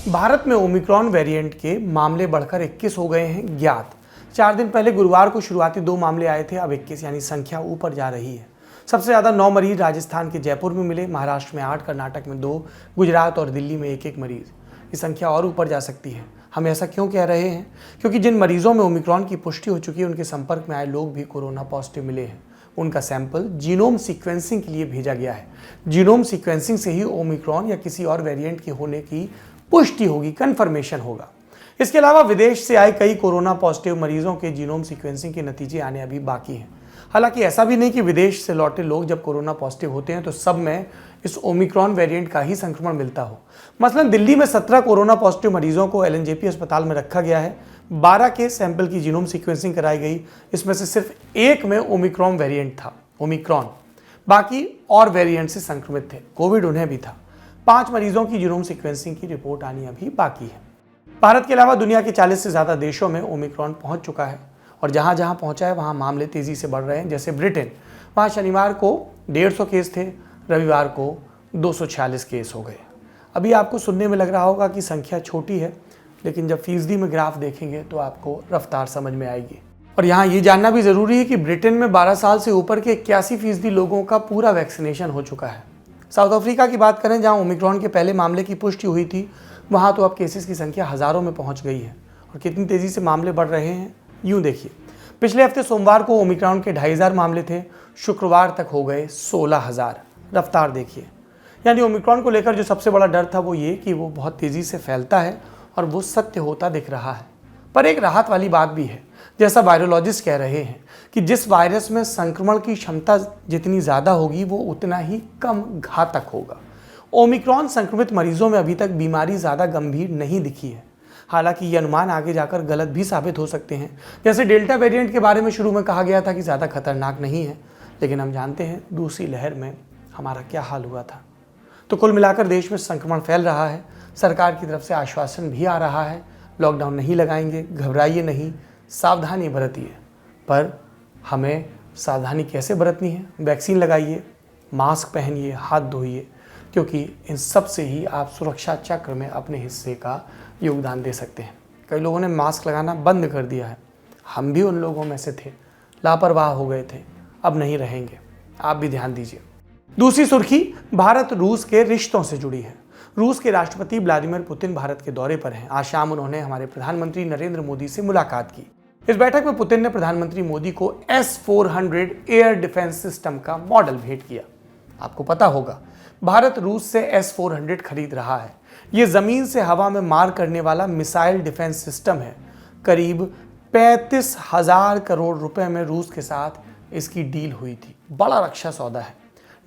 भारत में Omicron variant के मामले बढ़कर 21 हो गए हैं ज्ञात। 4 दिन पहले गुरुवार को शुरुआती 2 मामले आए थे, अब 21 यानी संख्या ऊपर जा रही है। सबसे ज़्यादा 9 मरीज राजस्थान के जयपुर में मिले, महाराष्ट्र में 8, कर्नाटक में 2, गुजरात और दिल्ली में 1-1 मरीज। ये संख्या और ऊपर जा सकती है। हम ऐसा क्यों कह रहे हैं? क्योंकि जिन मरीजों में ओमिक्रॉन की पुष्टि हो चुकी है, उनके संपर्क में आए लोग भी कोरोना पॉजिटिव मिले हैं। उनका सैंपल जीनोम सीक्वेंसिंग के लिए भेजा गया है। जीनोम सीक्वेंसिंग से ही ओमिक्रॉन या किसी और वेरिएंट के होने की पुष्टि होगी, कंफर्मेशन होगा। इसके अलावा विदेश से आए कई कोरोना पॉजिटिव मरीजों के जीनोम सीक्वेंसिंग के नतीजे आने अभी बाकी हैं। हालांकि ऐसा भी नहीं कि विदेश से लौटे लोग जब कोरोना पॉजिटिव होते हैं तो सब में इस ओमिक्रॉन वेरिएंट का ही संक्रमण मिलता हो। मसलन दिल्ली में 17 कोरोना पॉजिटिव मरीजों को एलएनजेपी अस्पताल में रखा गया है। 12 के सैंपल की जीनोम सीक्वेंसिंग कराई गई। इसमें से सिर्फ 1 में ओमिक्रॉन वेरिएंट था, ओमिक्रॉन। बाकी और वेरिएंट से संक्रमित थे, कोविड उन्हें भी था। 5 मरीजों की जीनोम सीक्वेंसिंग की रिपोर्ट आनी अभी बाकी है। भारत के अलावा दुनिया के 40 से ज़्यादा देशों में ओमिक्रॉन पहुंच चुका है और जहां जहां पहुंचा है वहां मामले तेजी से बढ़ रहे हैं। जैसे ब्रिटेन, वहां शनिवार को 150 केस थे, रविवार को 246 केस हो गए। अभी आपको सुनने में लग रहा होगा कि संख्या छोटी है, लेकिन जब फीसदी में ग्राफ देखेंगे तो आपको रफ्तार समझ में आएगी। और यहाँ ये जानना भी ज़रूरी है कि ब्रिटेन में 12 साल से ऊपर के 81% लोगों का पूरा वैक्सीनेशन हो चुका है। साउथ अफ्रीका की बात करें, जहाँ ओमिक्रॉन के पहले मामले की पुष्टि हुई थी, वहाँ तो अब केसेस की संख्या हज़ारों में पहुँच गई है। और कितनी तेज़ी से मामले बढ़ रहे हैं यूँ देखिए। पिछले हफ्ते सोमवार को ओमिक्रॉन के 2500 मामले थे, शुक्रवार तक हो गए 16,000। रफ्तार देखिए। यानी ओमिक्रॉन को लेकर जो सबसे बड़ा डर था वो ये कि वो बहुत तेज़ी से फैलता है और वो सत्य होता दिख रहा है। पर एक राहत वाली बात भी है, जैसा वायरोलॉजिस्ट कह रहे हैं कि जिस वायरस में संक्रमण की क्षमता जितनी ज़्यादा होगी वो उतना ही कम घातक होगा। ओमिक्रॉन संक्रमित मरीजों में अभी तक बीमारी ज़्यादा गंभीर नहीं दिखी है। हालांकि ये अनुमान आगे जाकर गलत भी साबित हो सकते हैं। जैसे डेल्टा वेरिएंट के बारे में शुरू में कहा गया था कि ज़्यादा खतरनाक नहीं है, लेकिन हम जानते हैं दूसरी लहर में हमारा क्या हाल हुआ था। तो कुल मिलाकर देश में संक्रमण फैल रहा है। सरकार की तरफ से आश्वासन भी आ रहा है, लॉकडाउन नहीं लगाएंगे, घबराइए नहीं, सावधानी बरतिए। पर हमें सावधानी कैसे बरतनी है? वैक्सीन लगाइए, मास्क पहनिए, हाथ धोइए, क्योंकि इन सब से ही आप सुरक्षा चक्र में अपने हिस्से का योगदान दे सकते हैं। कई लोगों ने मास्क लगाना बंद कर दिया है, हम भी उन लोगों में से थे, लापरवाह हो गए थे, अब नहीं रहेंगे। आप भी ध्यान दीजिए। दूसरी सुर्खी भारत रूस के रिश्तों से जुड़ी है। रूस के राष्ट्रपति व्लादिमीर पुतिन भारत के दौरे पर हैं। आज शाम उन्होंने हमारे प्रधानमंत्री नरेंद्र मोदी से मुलाकात की। इस बैठक में पुतिन ने प्रधानमंत्री मोदी को S-400 एयर डिफेंस सिस्टम का मॉडल भेंट किया। आपको पता होगा, भारत रूस से S-400 खरीद रहा है। ये जमीन से हवा में मार करने वाला मिसाइल डिफेंस सिस्टम है। करीब 35,000 करोड़ रुपए में रूस के साथ इसकी डील हुई थी। बड़ा रक्षा सौदा है।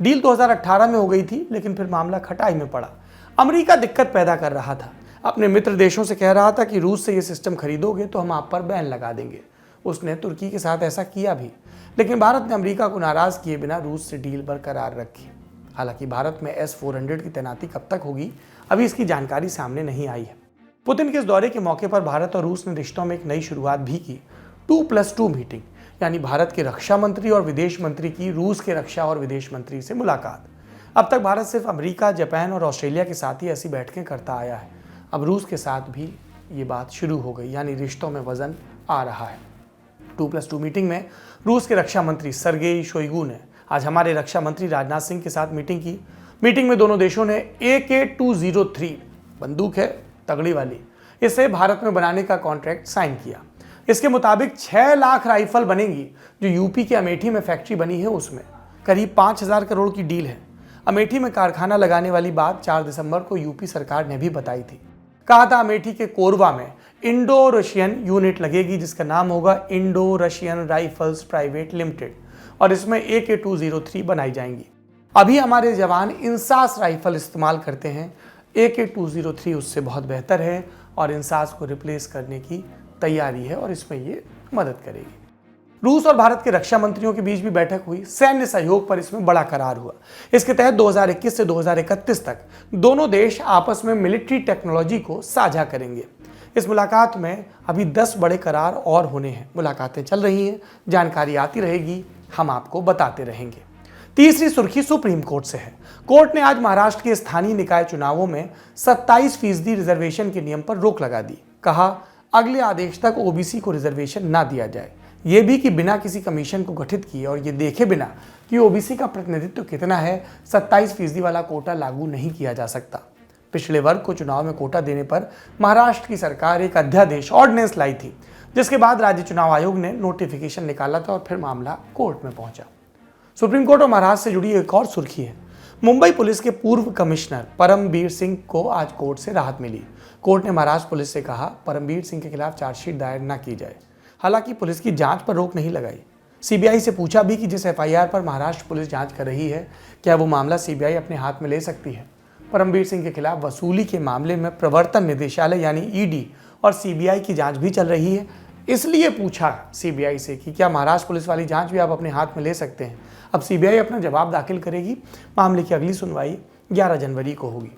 डील 2018 में हो गई थी, लेकिन फिर मामला खटाई में पड़ा। अमेरिका दिक्कत पैदा कर रहा था, अपने मित्र देशों से कह रहा था कि रूस से ये सिस्टम खरीदोगे तो हम आप पर बैन लगा देंगे। उसने तुर्की के साथ ऐसा किया भी, लेकिन भारत ने अमेरिका को नाराज किए बिना रूस से डील बरकरार रखी। हालांकि भारत में S-400 की तैनाती कब तक होगी, अभी इसकी जानकारी सामने नहीं आई है। पुतिन के इस दौरे के मौके पर भारत और रूस ने रिश्तों में एक नई शुरुआत भी की। 2+2 मीटिंग, यानी भारत के रक्षा मंत्री और विदेश मंत्री की रूस के रक्षा और विदेश मंत्री से मुलाकात। अब तक भारत सिर्फ अमेरिका, जापान और ऑस्ट्रेलिया के साथ ही ऐसी बैठकें करता आया है। अब रूस के साथ भी ये बात शुरू हो गई, यानी रिश्तों में वजन आ रहा है। 2+2 मीटिंग में रूस के रक्षा मंत्री सर्गेई शोइगु ने आज हमारे रक्षा मंत्री राजनाथ सिंह के साथ मीटिंग की। मीटिंग में दोनों देशों ने AK-203 बंदूक है, तगड़ी वाली, इसे भारत में बनाने का कॉन्ट्रैक्ट साइन किया। इसके मुताबिक 6 लाख राइफल बनेंगी। जो यूपी के अमेठी में फैक्ट्री बनी है उसमें करीब 5,000 करोड़ की डील है। अमेठी में कारखाना लगाने वाली बात 4 दिसंबर को यूपी सरकार ने भी बताई थी। कहा था अमेठी के कोरबा में इंडो रशियन यूनिट लगेगी, जिसका नाम होगा Indo Russian rifles private limited, और इसमें AK-203 बनाई जाएंगी। अभी हमारे जवान इंसास राइफल इस्तेमाल करते हैं, AK-203 उससे बहुत बेहतर है और इंसास को रिप्लेस करने की तैयारी है और इसमें ये मदद करेगी। रूस और भारत के रक्षा मंत्रियों के बीच भी बैठक हुई। सैन्य सहयोग पर इसमें बड़ा करार हुआ। इसके तहत 2021 से 2031 तक दोनों देश आपस में मिलिट्री टेक्नोलॉजी को साझा करेंगे। इस मुलाकात में अभी 10 बड़े करार और होने हैं। मुलाकातें चल रही हैं, जानकारी आती रहेगी, हम आपको बताते रहेंगे। तीसरी सुर्खी सुप्रीम कोर्ट से है। कोर्ट ने आज महाराष्ट्र के स्थानीय निकाय चुनावों में 27% रिजर्वेशन के नियम पर रोक लगा दी। कहा, अगले आदेश तक ओबीसी को रिजर्वेशन ना दिया जाए। ये भी कि बिना किसी कमीशन को गठित किए और ये देखे बिना कि ओबीसी का प्रतिनिधित्व कितना है, 27% वाला कोटा लागू नहीं किया जा सकता। पिछले वर्ग को चुनाव में कोटा देने पर महाराष्ट्र की सरकार एक अध्यादेश ऑर्डिनेंस लाई थी, जिसके बाद राज्य चुनाव आयोग ने नोटिफिकेशन निकाला था और फिर मामला कोर्ट में पहुंचा। सुप्रीम कोर्ट और महाराष्ट्र से जुड़ी एक और सुर्खी है। मुंबई पुलिस के पूर्व कमिश्नर परमबीर सिंह को आज कोर्ट से राहत मिली। कोर्ट ने महाराष्ट्र पुलिस से कहा, परमबीर सिंह के खिलाफ चार्जशीट दायर न की जाए। हालांकि पुलिस की जांच पर रोक नहीं लगाई। सीबीआई से पूछा भी कि जिस एफआईआर पर महाराष्ट्र पुलिस जांच कर रही है, क्या वो मामला सीबीआई अपने हाथ में ले सकती है। परमबीर सिंह के खिलाफ वसूली के मामले में प्रवर्तन निदेशालय यानी ईडी और सीबीआई की जांच भी चल रही है। इसलिए पूछा सीबीआई से कि क्या महाराष्ट्र पुलिस वाली जांच भी आप अपने हाथ में ले सकते हैं। अब सीबीआई अपना जवाब दाखिल करेगी। मामले की अगली सुनवाई 11 जनवरी को होगी।